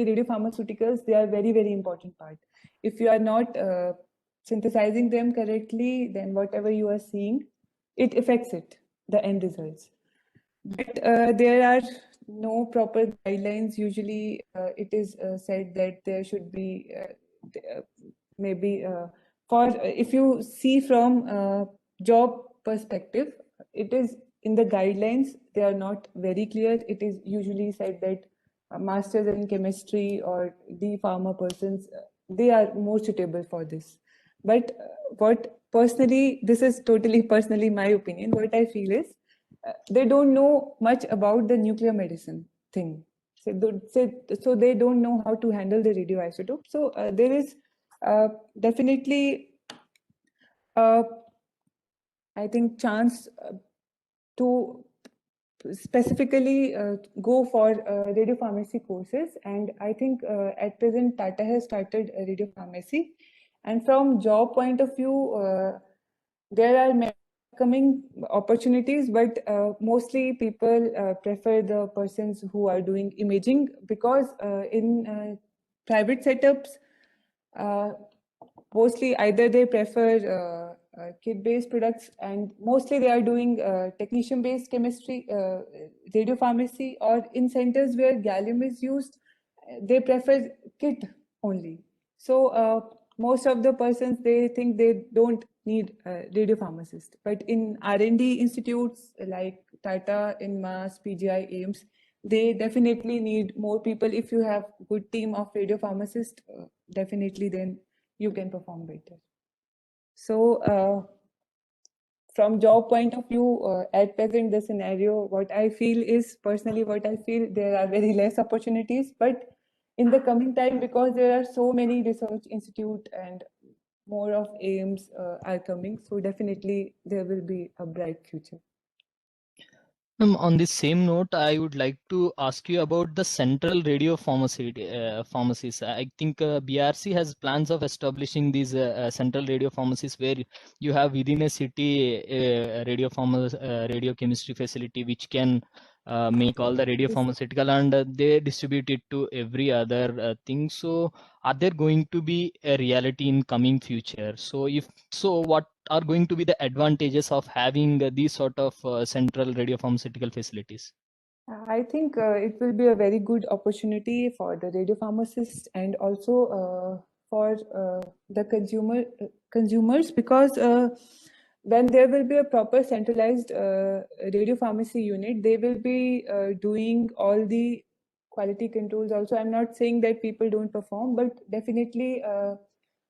Speaker 3: radiopharmaceuticals, they are very, very important part. If you are not synthesizing them correctly, then whatever you are seeing, it affects the end results. But there are no proper guidelines. Usually, it is said that there should be maybe if you see from job perspective, it is in the guidelines. They are not very clear. It is usually said that masters in chemistry or the pharma persons, they are more suitable for this. But what personally, this is totally personally my opinion. What I feel is they don't know much about the nuclear medicine thing. So they don't know how to handle the radioisotope. So there is definitely, I think, chance to specifically go for radiopharmacy courses. And I think at present Tata has started radiopharmacy. And from job point of view, there are many coming opportunities, but mostly people prefer the persons who are doing imaging because in private setups, mostly either they prefer kit-based products, and mostly they are doing technetium-based chemistry, radiopharmacy, or in centers where gallium is used, they prefer kit only. So most of the persons, they think they don't need radiopharmacist. But in R&D institutes like Tata, INMAS, PGI, AIMS, they definitely need more people. If you have good team of radiopharmacists, definitely then you can perform better. So from job point of view, at present, the scenario, what I feel is, personally, what I feel, there are very less opportunities. But in the coming time, because there are so many research institute and more of AIMS are coming, so definitely there will be a bright future.
Speaker 2: On this same note, I would like to ask you about the central radio pharmacies. I think BRC has plans of establishing these central radio pharmacies where you have within a city a radiochemistry facility which can make all the radiopharmaceutical, and they distribute it to every other thing. So are there going to be a reality in coming future? So if so, what are going to be the advantages of having these sort of central radiopharmaceutical facilities?
Speaker 3: I think it will be a very good opportunity for the radiopharmacists and also for the consumers, because when there will be a proper centralized radiopharmacy unit, they will be doing all the quality controls also. I'm not saying that people don't perform, but definitely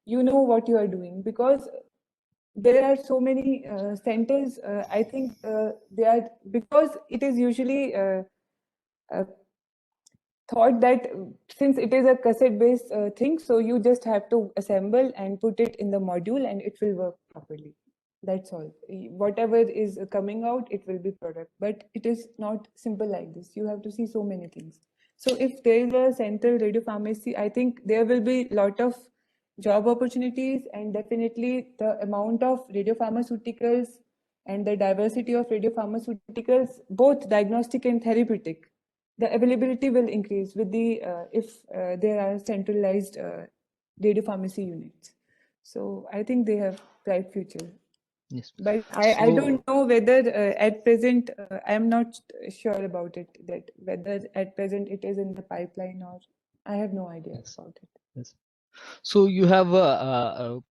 Speaker 3: you know what you are doing, because there are so many centers. I think they are, because it is usually thought that since it is a cassette-based thing, so you just have to assemble and put it in the module and it will work properly. That's all. Whatever is coming out, it will be product. But it is not simple like this. You have to see so many things. So if there is a central radiopharmacy, I think there will be a lot of job opportunities, and definitely the amount of radiopharmaceuticals and the diversity of radiopharmaceuticals, both diagnostic and therapeutic, the availability will increase with the if there are centralized radiopharmacy units. So I think they have bright future.
Speaker 2: Yes.
Speaker 3: But I
Speaker 2: So-
Speaker 3: don't know whether at present, I am not sure about it, that whether at present it is in the pipeline, or I have no idea
Speaker 2: Yes.
Speaker 3: about it.
Speaker 2: Yes. So you have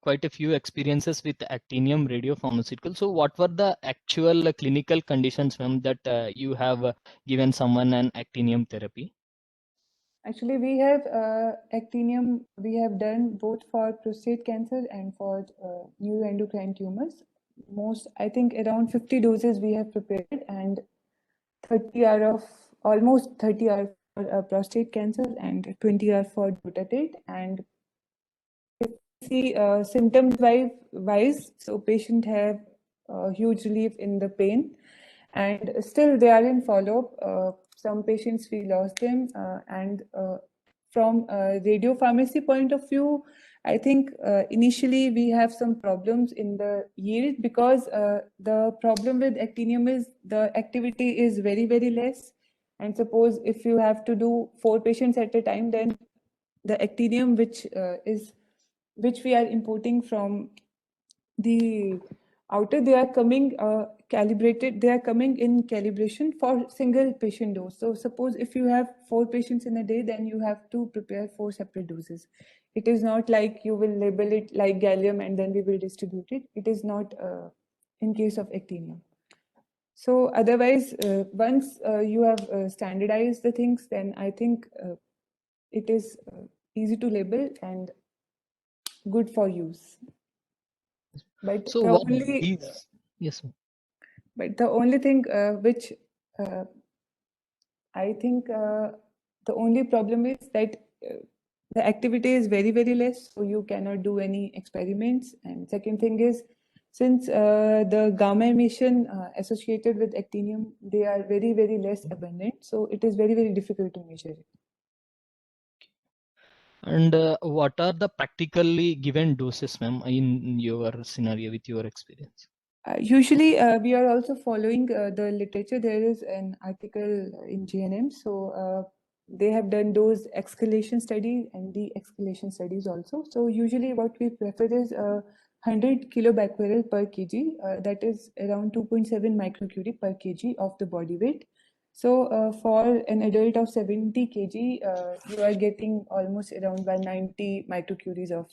Speaker 2: quite a few experiences with actinium radiopharmaceutical. So what were the actual clinical conditions, ma'am, that you have given someone an actinium therapy?
Speaker 3: Actually, we have actinium, we have done both for prostate cancer and for neuroendocrine tumors. I think around 50 doses we have prepared, and 30 are of, almost 30 are for prostate cancer and 20 are for glutatate. And if you see symptoms wise, so patient have huge relief in the pain, and still they are in follow-up. Some patients we lost them, and from a radiopharmacy point of view, I think initially we have some problems in the yield, because the problem with actinium is the activity is very, very less. And suppose if you have to do 4 patients at a time, then the actinium which we are importing from the outer, they are coming calibrated, they are coming in calibration for single patient dose. So suppose if you have 4 patients in a day, then you have to prepare 4 separate doses. It is not like you will label it like gallium and then we will distribute it. It is not in case of actinium. So otherwise, once you have standardized the things, then I think it is easy to label and good for use. But
Speaker 2: So
Speaker 3: the
Speaker 2: what
Speaker 3: only
Speaker 2: these? Yes, ma'am.
Speaker 3: But the only thing which I think the only problem is that the activity is very, very less, so you cannot do any experiments. And second thing is, since the gamma emission associated with actinium, they are very, very less abundant, so it is very, very difficult to measure it.
Speaker 2: And what are the practically given doses, ma'am, in your scenario with your experience?
Speaker 3: Usually, we are also following the literature. There is an article in JNM, so they have done those escalation studies and de-escalation studies also. So usually, what we prefer is 100 kilobecquerel per kg. That is around 2.7 microcurie per kg of the body weight. So for an adult of 70 kg, you are getting almost around 190 microcuries of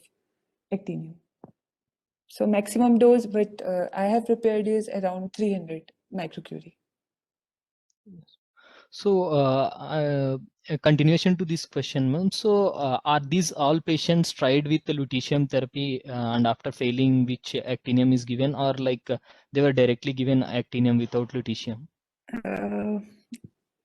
Speaker 3: actinium. So maximum dose, but I have prepared is around 300 microcurie.
Speaker 2: So a continuation to this question, ma'am. So are these all patients tried with the lutetium therapy and after failing, which actinium is given, or like they were directly given actinium without lutetium?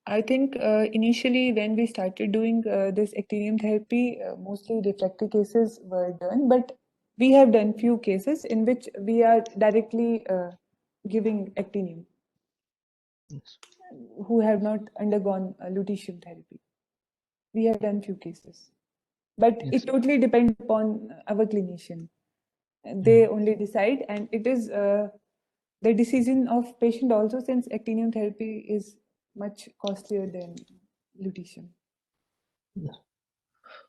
Speaker 3: I think initially when we started doing this actinium therapy, mostly refractory cases were done, but we have done few cases in which we are directly giving actinium,
Speaker 2: Yes.
Speaker 3: who have not undergone lutetium therapy. We have done few cases, but
Speaker 2: Yes.
Speaker 3: it totally depends upon our clinician. They only decide, and it is the decision of patient also, since actinium therapy is much costlier than lutetium.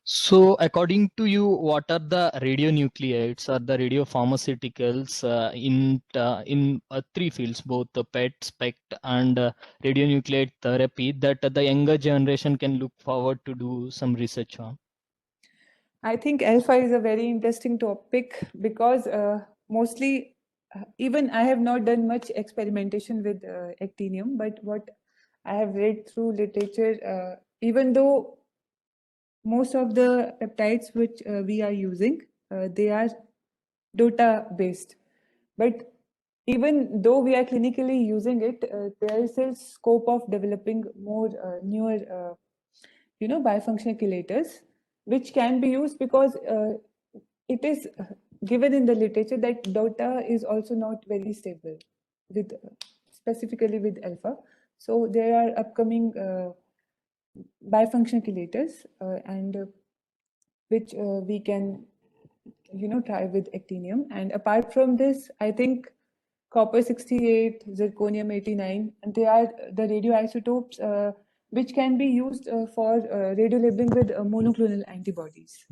Speaker 2: So according to you, what are the radionuclides or the radiopharmaceuticals in 3 fields, both the PET, SPECT, and radionuclide therapy, that the younger generation can look forward to do some research on?
Speaker 3: I think alpha is a very interesting topic, because mostly, even I have not done much experimentation with actinium, but what I have read through literature, even though most of the peptides which we are using, they are DOTA based, but even though we are clinically using it, there is still scope of developing more newer bifunctional chelators, which can be used because it is given in the literature that DOTA is also not very stable with specifically with alpha. So there are upcoming bifunctional chelators and which we can try with actinium. And apart from this, I think copper 68, zirconium 89, and they are the radioisotopes which can be used for radiolabeling with monoclonal antibodies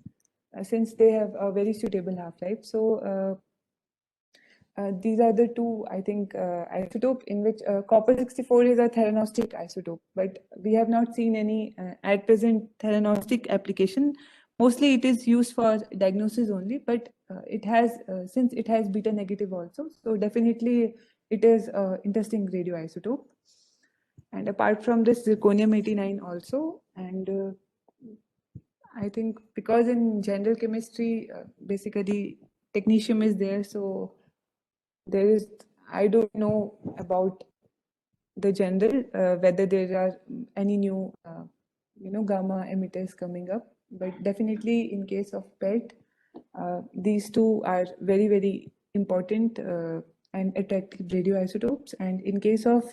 Speaker 3: since they have a very suitable half-life. So these are the two, I think, isotope in which copper 64 is a theranostic isotope, but we have not seen any at present theranostic application. Mostly it is used for diagnosis only, but it has, since it has beta negative also, so definitely it is an interesting radioisotope. And apart from this, zirconium 89 also, and I think because in general chemistry, basically technetium is there, so there is, I don't know about the general, whether there are any new, gamma emitters coming up, but definitely in case of PET, these two are very, very important and attractive radioisotopes. And in case of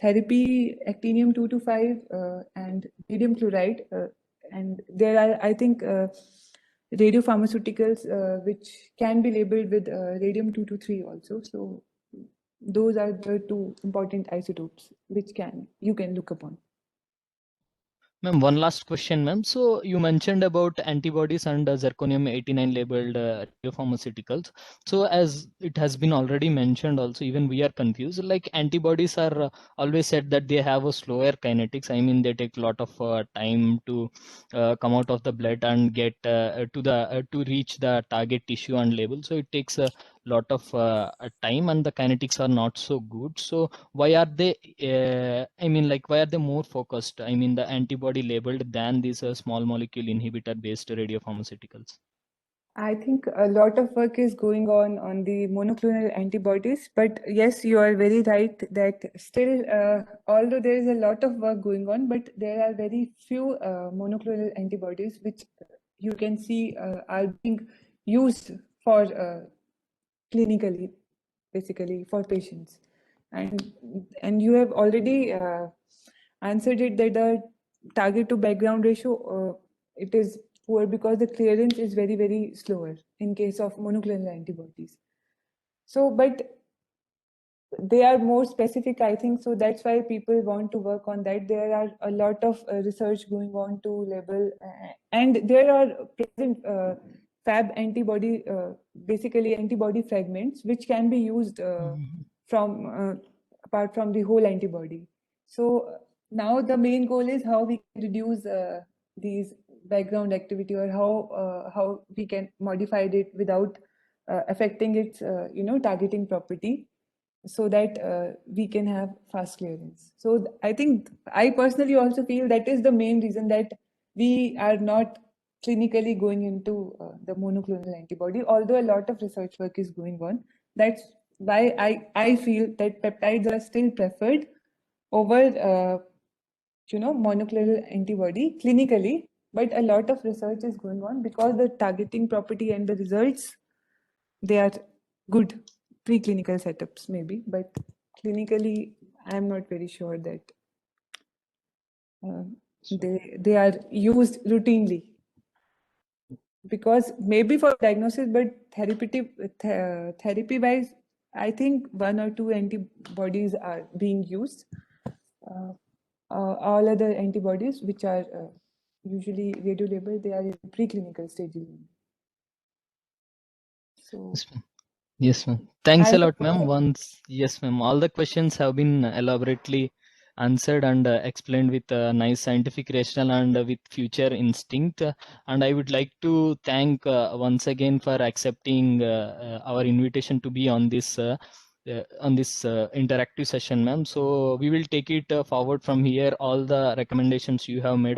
Speaker 3: therapy, actinium-225 and radium chloride, and there are, I think, radiopharmaceuticals which can be labeled with radium-223 also. So those are the two important isotopes which you can look upon.
Speaker 2: Ma'am, one last question, ma'am. So you mentioned about antibodies and zirconium-89 labeled radiopharmaceuticals. So as it has been already mentioned also, even we are confused, like antibodies are always said that they have a slower kinetics. I mean, they take a lot of time to come out of the blood and get to reach the target tissue and label. So it takes a lot of time, and the kinetics are not so good. So why are they why are they more focused, I mean, the antibody labeled than these small molecule inhibitor based radiopharmaceuticals?
Speaker 3: I think a lot of work is going on the monoclonal antibodies, but yes, you are very right that still, although there is a lot of work going on, but there are very few monoclonal antibodies which you can see are being used for clinically, basically for patients. And you have already answered it that the target to background ratio, it is poor because the clearance is very, very slower in case of monoclonal antibodies. So, but they are more specific, I think, so that's why people want to work on that. There are a lot of research going on to label, and there are present Fab antibody, basically antibody fragments, which can be used from apart from the whole antibody. So now the main goal is how we can reduce these background activity, or how we can modify it without affecting its targeting property, so that we can have fast clearance. So I think I personally also feel that is the main reason that we are not clinically going into the monoclonal antibody, although a lot of research work is going on. That's why I feel that peptides are still preferred over monoclonal antibody clinically, but a lot of research is going on because the targeting property and the results, they are good preclinical setups maybe, but clinically I'm not very sure that they are used routinely, because maybe for diagnosis, but therapy wise, I think 1 or 2 antibodies are being used. All other antibodies which are usually radiolabeled, they are in preclinical stages. So
Speaker 2: yes, ma'am. Thanks
Speaker 3: I
Speaker 2: a lot,
Speaker 3: hope,
Speaker 2: ma'am. Yes, ma'am. All the questions have been elaborately answered and explained with nice scientific rationale and with future instinct. And I would like to thank once again for accepting our invitation to be on this interactive session, ma'am. So we will take it forward from here. All the recommendations you have made on